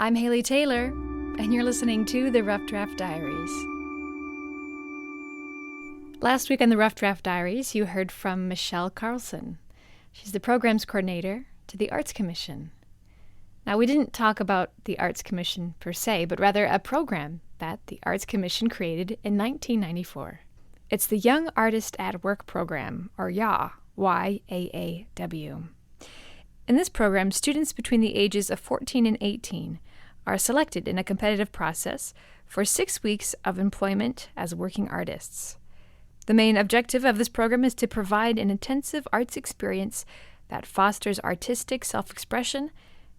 I'm Haley Taylor, and you're listening to the Rough Draft Diaries. Last week on the Rough Draft Diaries, you heard from Michelle Carlson. She's the programs coordinator to the Arts Commission. Now, we didn't talk about the Arts Commission per se, but rather a program that the Arts Commission created in 1994. It's the Young Artist at Work program, or YAAW, Y-A-A-W. In this program, students between the ages of 14 and 18 are selected in a competitive process for 6 weeks of employment as working artists. The main objective of this program is to provide an intensive arts experience that fosters artistic self-expression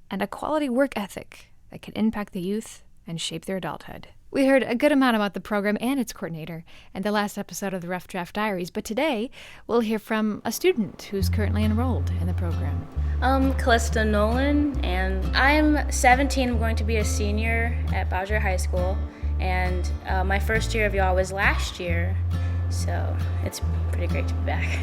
and a quality work ethic that can impact the youth and shape their adulthood. We heard a good amount about the program and its coordinator in the last episode of the Rough Draft Diaries, but today we'll hear from a student who's currently enrolled in the program. Callista Nolan, and I'm 17. I'm going to be a senior at Bowser High School, and my first year of YAAW was last year, so it's pretty great to be back.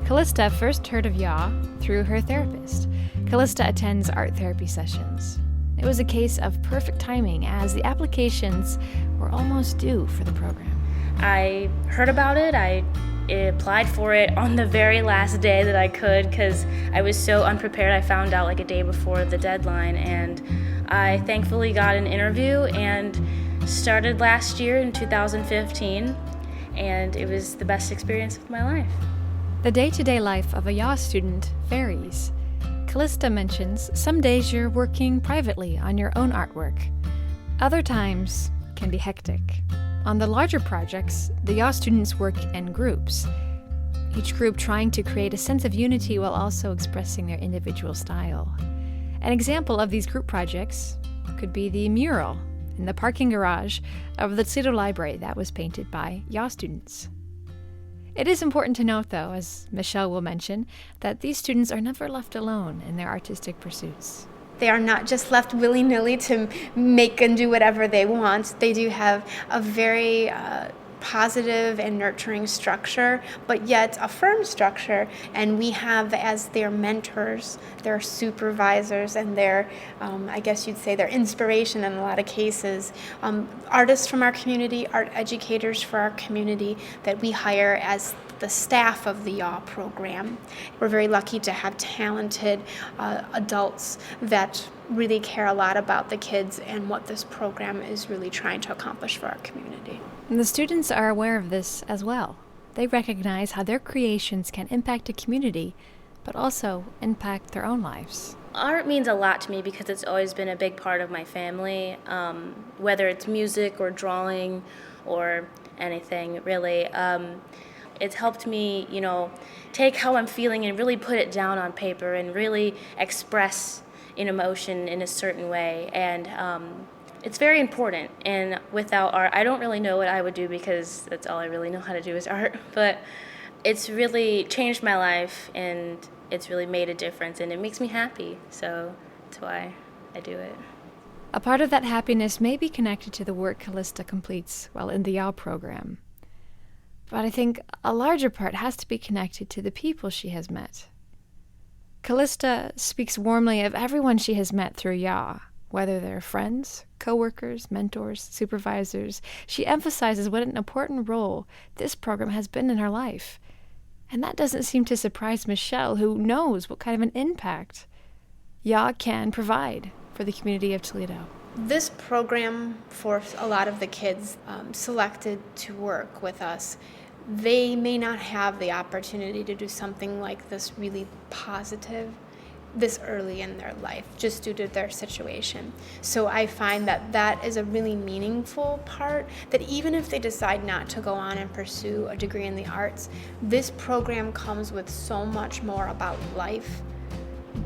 Callista first heard of YAAW through her therapist. Callista attends art therapy sessions. It was a case of perfect timing as the applications were almost due for the program. I heard about it. I applied for it on the very last day that I could because I was so unprepared. I found out like a day before the deadline, and I thankfully got an interview and started last year in 2015, and it was the best experience of my life. The day-to-day life of a YAAW student varies. Callista mentions some days you're working privately on your own artwork. Other times can be hectic. On the larger projects, the YAAW students work in groups, each group trying to create a sense of unity while also expressing their individual style. An example of these group projects could be the mural in the parking garage of the Toledo Library that was painted by YAAW students. It is important to note, though, as Michelle will mention, that these students are never left alone in their artistic pursuits. They are not just left willy-nilly to make and do whatever they want. They do have a very positive and nurturing structure, but yet a firm structure. And we have as their mentors, their supervisors, and their, I guess you'd say, their inspiration in a lot of cases, artists from our community, art educators for our community that we hire as the staff of the YAAW program. We're very lucky to have talented adults that really care a lot about the kids and what this program is really trying to accomplish for our community. And the students are aware of this as well. They recognize how their creations can impact a community, but also impact their own lives. Art means a lot to me because it's always been a big part of my family, whether it's music or drawing or anything, really. It's helped me, take how I'm feeling and really put it down on paper and really express an emotion in a certain way. And it's very important. And without art, I don't really know what I would do because that's all I really know how to do is art. But it's really changed my life, and it's really made a difference, and it makes me happy. So that's why I do it. A part of that happiness may be connected to the work Callista completes while in the YAAW program. But I think a larger part has to be connected to the people she has met. Callista speaks warmly of everyone she has met through YAAW, whether they're friends, co-workers, mentors, supervisors. She emphasizes what an important role this program has been in her life. And that doesn't seem to surprise Michelle, who knows what kind of an impact YAAW can provide for the community of Toledo. This program, for a lot of the kids selected to work with us, they may not have the opportunity to do something like this really positive this early in their life, just due to their situation. So I find that that is a really meaningful part, that even if they decide not to go on and pursue a degree in the arts, this program comes with so much more about life,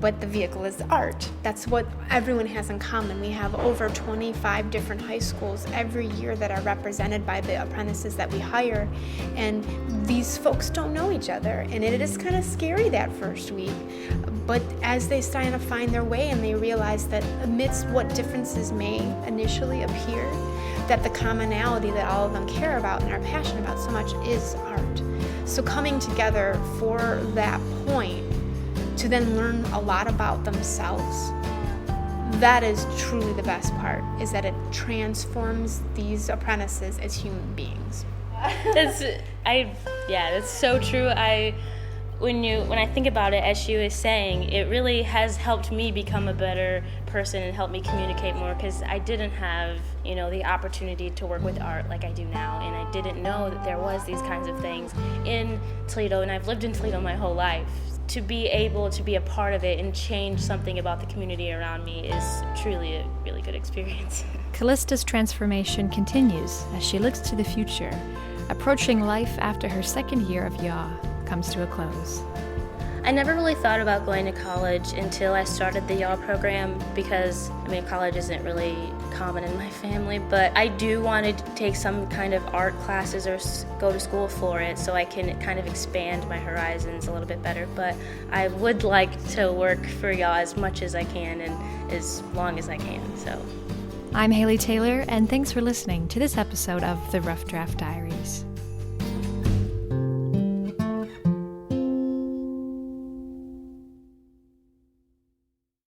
but the vehicle is art. That's what everyone has in common. We have over 25 different high schools every year that are represented by the apprentices that we hire, and these folks don't know each other, and it is kind of scary that first week. But as they start to find their way and they realize that amidst what differences may initially appear, that the commonality that all of them care about and are passionate about so much is art. So coming together for that point to then learn a lot about themselves, that is truly the best part, is that it transforms these apprentices as human beings. That's so true. When I think about it, as she was saying, it really has helped me become a better person and helped me communicate more, because I didn't have, the opportunity to work with art like I do now, and I didn't know that there was these kinds of things in Toledo, and I've lived in Toledo my whole life. To be able to be a part of it and change something about the community around me is truly a really good experience. Callista's transformation continues as she looks to the future, approaching life after her second year of YAAW comes to a close. I never really thought about going to college until I started the YAAW program, because college isn't really common in my family, but I do want to take some kind of art classes or go to school for it so I can kind of expand my horizons a little bit better. But I would like to work for YAAW as much as I can and as long as I can. So I'm Haley Taylor, and thanks for listening to this episode of the Rough Draft Diaries.